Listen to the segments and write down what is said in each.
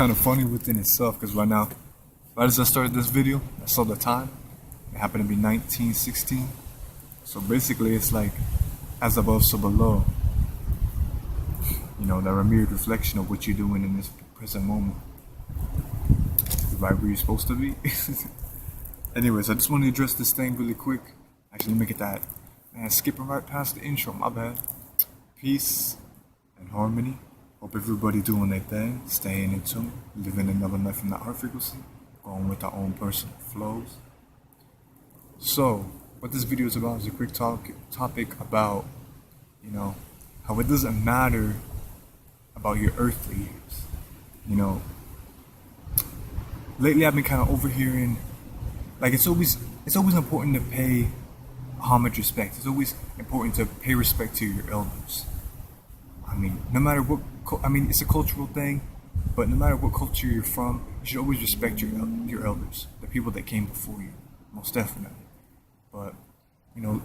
kind of funny within itself because right now, right as I started this video, I saw the time. It happened to be 1916. So basically, it's like as above, so below. You know, the mirrored reflection of what you're doing in this present moment. Right where you're supposed to be. Anyways, I just want to address this thing really quick. Actually, let me get that. Man, skipping right past the intro, my bad. Peace and harmony. Hope everybody doing their thing, staying in tune, living another life from that heart frequency, going with our own personal flows. So, what this video is about is a quick topic about, you know, how it doesn't matter about your earthly years. You know, lately I've been kind of overhearing, like it's always important to pay homage, respect. It's always important to pay respect to your elders. I mean, no matter what, it's a cultural thing, but no matter what culture you're from, you should always respect your elders, the people that came before you, most definitely. But, you know,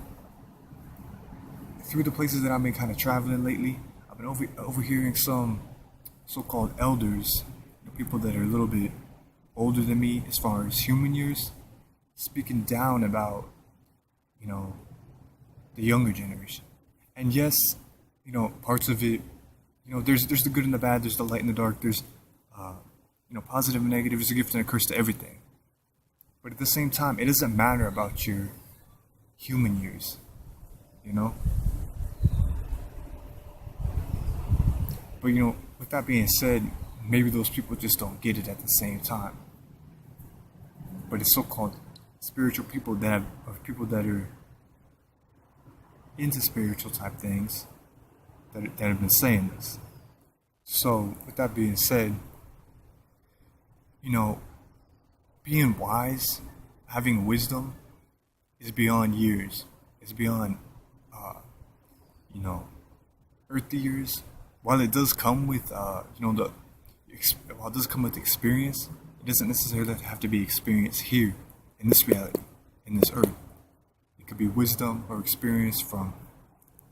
through the places that I've been kind of traveling lately, I've been overhearing some so-called elders, people that are a little bit older than me as far as human years, speaking down about, you know, the younger generation. And yes, you know, parts of it, you know, there's the good and the bad, there's the light and the dark, there's, you know, positive and negative, there's a gift and a curse to everything. But at the same time, it doesn't matter about your human years, you know? But, you know, with that being said, maybe those people just don't get it at the same time. But it's so-called spiritual people that are into spiritual type things that have been saying this. So, with that being said, you know, being wise, having wisdom, is beyond years. It's beyond, you know, earthly years. While it does come with, you know, while it does come with experience, it doesn't necessarily have to be experienced here, in this reality, in this earth. It could be wisdom or experience from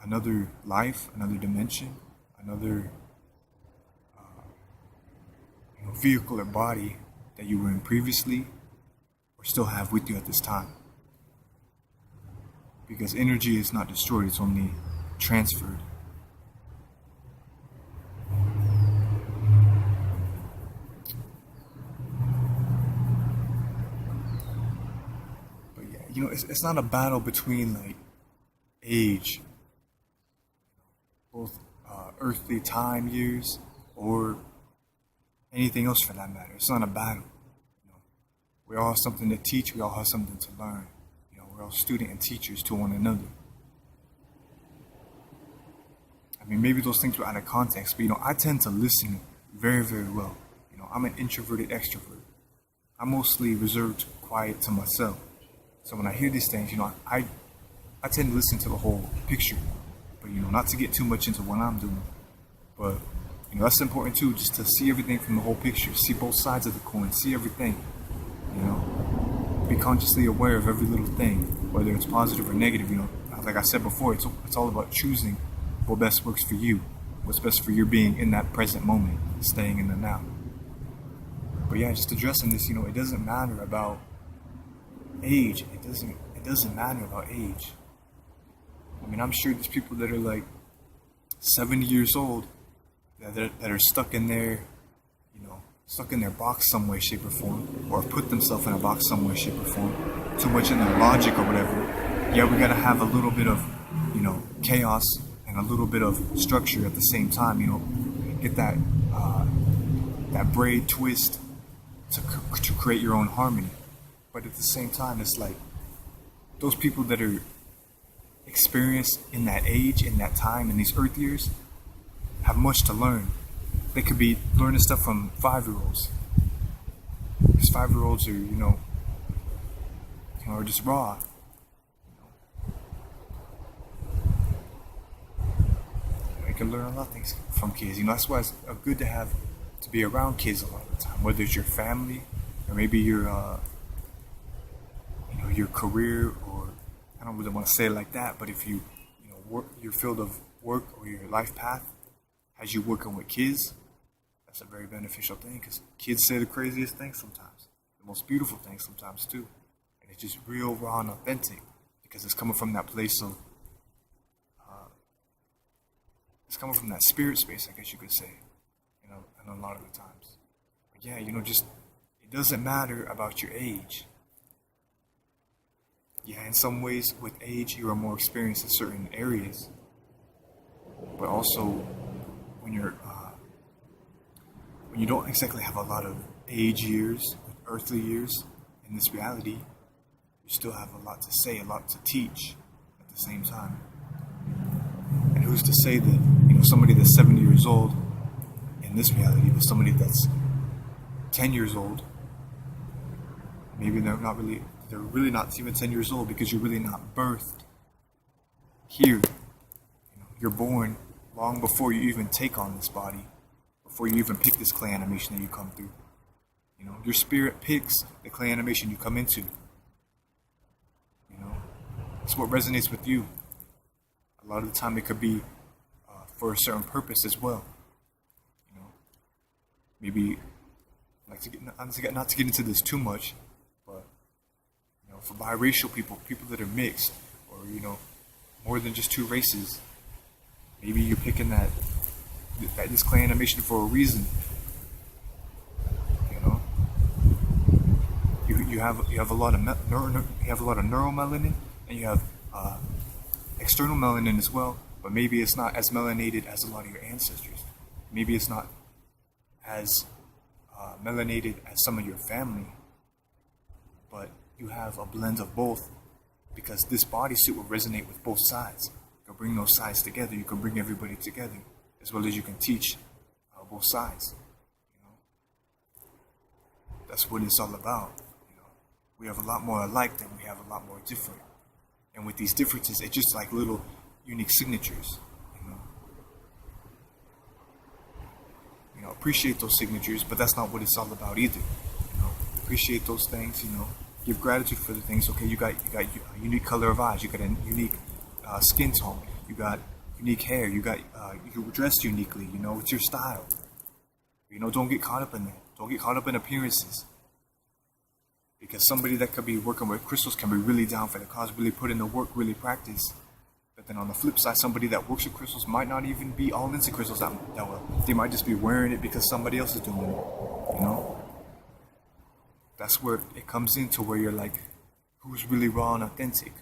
another life, another dimension, another you know, vehicle or body that you were in previously or still have with you at this time. Because energy is not destroyed, it's only transferred. But yeah, you know, it's not a battle between like age, both earthly time years or anything else for that matter. It's not a battle. You know, we all have something to teach. We all have something to learn. You know, we're all student and teachers to one another. I mean, maybe those things were out of context, but you know, I tend to listen very, very well. You know, I'm an introverted extrovert. I'm mostly reserved, quiet to myself. So when I hear these things, you know, I tend to listen to the whole picture. But, you know, not to get too much into what I'm doing. But, you know, that's important too, just to see everything from the whole picture. See both sides of the coin. See everything. You know, be consciously aware of every little thing, whether it's positive or negative. You know, like I said before, it's all about choosing what best works for you. What's best for your being in that present moment, staying in the now. But yeah, just addressing this, you know, it doesn't matter about age. It doesn't matter about age. I mean, I'm sure there's people that are like 70 years old that are stuck in their, you know, stuck in their box some way, shape, or form, or put themselves in a box some way, shape, or form, too much in their logic or whatever. Yeah, we gotta have a little bit of, you know, chaos and a little bit of structure at the same time. You know, get that that braid twist to create your own harmony. But at the same time, it's like those people that are experienced in that age, in that time, in these earth years, have much to learn. They could be learning stuff from 5-year-olds. Because 5-year-olds are, you know, are just raw. You can learn a lot of things from kids. You know, that's why it's good to be around kids a lot of the time. Whether it's your family or maybe your, you know, your career, or I don't really want to say it like that, but if you know, work your field of work or your life path has you working with kids, That's a very beneficial thing because kids say the craziest things sometimes, the most beautiful things sometimes too, and it's just real, raw, and authentic because it's coming from that place of, it's coming from that spirit space, I guess you could say, and a lot of the times. But yeah, just it doesn't matter about your age. Yeah, in some ways, with age, you are more experienced in certain areas, but also when when you don't exactly have a lot of age years, earthly years in this reality, you still have a lot to say, a lot to teach at the same time. And who's to say that somebody that's 70 years old in this reality with somebody that's 10 years old, maybe they're really not even 10 years old because you're really not birthed here. You're born long before you even take on this body, before you even pick this clay animation that you come through. Your spirit picks the clay animation you come into. It's what resonates with you. A lot of the time it could be for a certain purpose as well. Maybe, not to get into this too much, but for biracial people that are mixed, or more than just two races, maybe you're picking this clay animation for a reason. You have a lot of neuromelanin, and you have external melanin as well. But maybe it's not as melanated as a lot of your ancestors. Maybe it's not as melanated as some of your family. But you have a blend of both, because this bodysuit will resonate with both sides. You can bring those sides together. You can bring everybody together, as well as you can teach both sides. That's what it's all about. We have a lot more alike than we have a lot more different. And with these differences, it's just like little unique signatures. Appreciate those signatures, but that's not what it's all about either. Appreciate those things. Give gratitude for the things. Okay, you got a unique color of eyes. You got a unique skin tone. You got unique hair. You dress uniquely. It's your style. Don't get caught up in that. Don't get caught up in appearances. Because somebody that could be working with crystals can be really down for the cause, really put in the work, really practice. But then on the flip side, somebody that works with crystals might not even be all into crystals that well. They might just be wearing it because somebody else is doing it. That's where it comes into where you're like, who's really raw and authentic?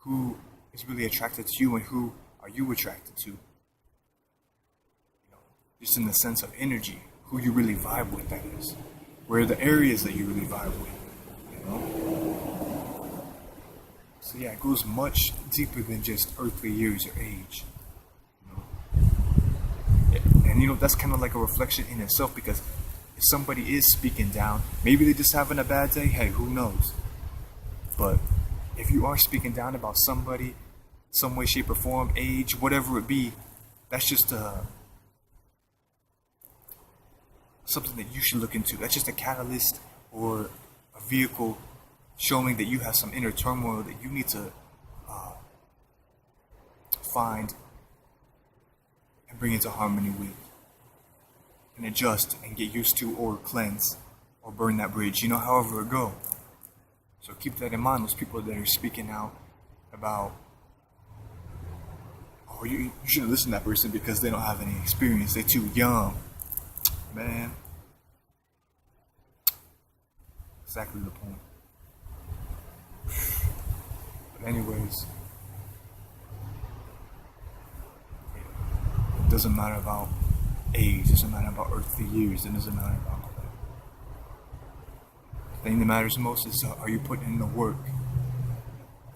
Who is really attracted to you, and who are you attracted to? Just in the sense of energy, who you really vibe with, that is. Where are the areas that you really vibe with? So yeah, it goes much deeper than just earthly years or age. And that's kind of like a reflection in itself, because if somebody is speaking down, maybe they're just having a bad day, hey, who knows? But if you are speaking down about somebody, some way, shape, or form, age, whatever it be, that's just something that you should look into. That's just a catalyst or a vehicle showing that you have some inner turmoil that you need to find and bring into harmony with, and adjust and get used to, or cleanse, or burn that bridge, however it go. So keep that in mind, those people that are speaking out about, oh, you shouldn't listen to that person because they don't have any experience, they're too young. Man, exactly the point. But anyways, it doesn't matter about age, it doesn't matter about earthly years, it doesn't matter about all that. The thing that matters most is, are you putting in the work?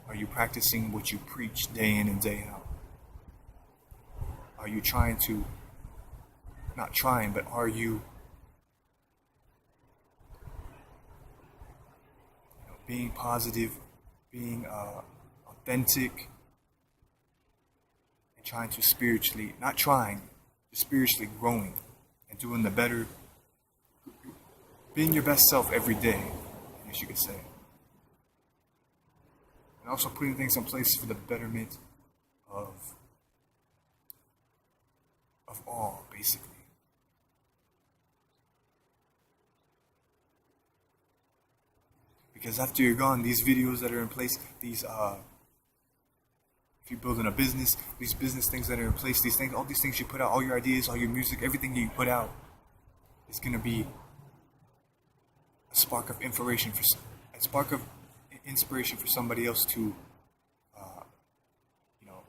Are you practicing what you preach day in and day out? Are you trying to, not trying, but are you being positive, being authentic, and trying to spiritually, not trying, just spiritually growing and doing the better, being your best self every day, I guess you could say. And also putting things in place for the betterment of all, basically. Because after you're gone, these videos that are in place, these if you're building a business, these business things that are in place, these things, all these things you put out, all your ideas, all your music, everything you put out, is gonna be a spark of inspiration for somebody else to, you know,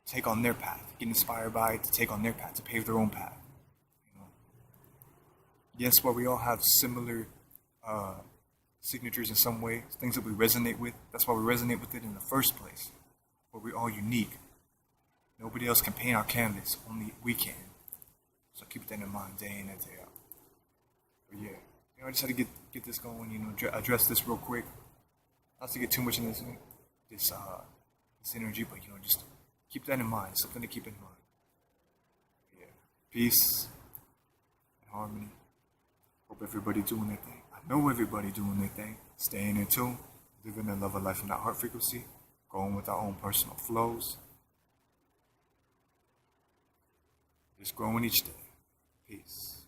take on their path, get inspired by it, to take on their path, to pave their own path. You know, yes, while we all have similar signatures in some way, things that we resonate with. That's why we resonate with it in the first place. But we're all unique. Nobody else can paint our canvas, only we can. So keep that in mind day in and day out. But yeah, I just had to get this going, address this real quick. Not to get too much in this energy, but just keep that in mind. Something to keep in mind. Yeah. Peace and harmony. Hope everybody doing their thing. I know everybody doing their thing. Staying in tune, living and love a life in that heart frequency, going with our own personal flows. Just growing each day. Peace.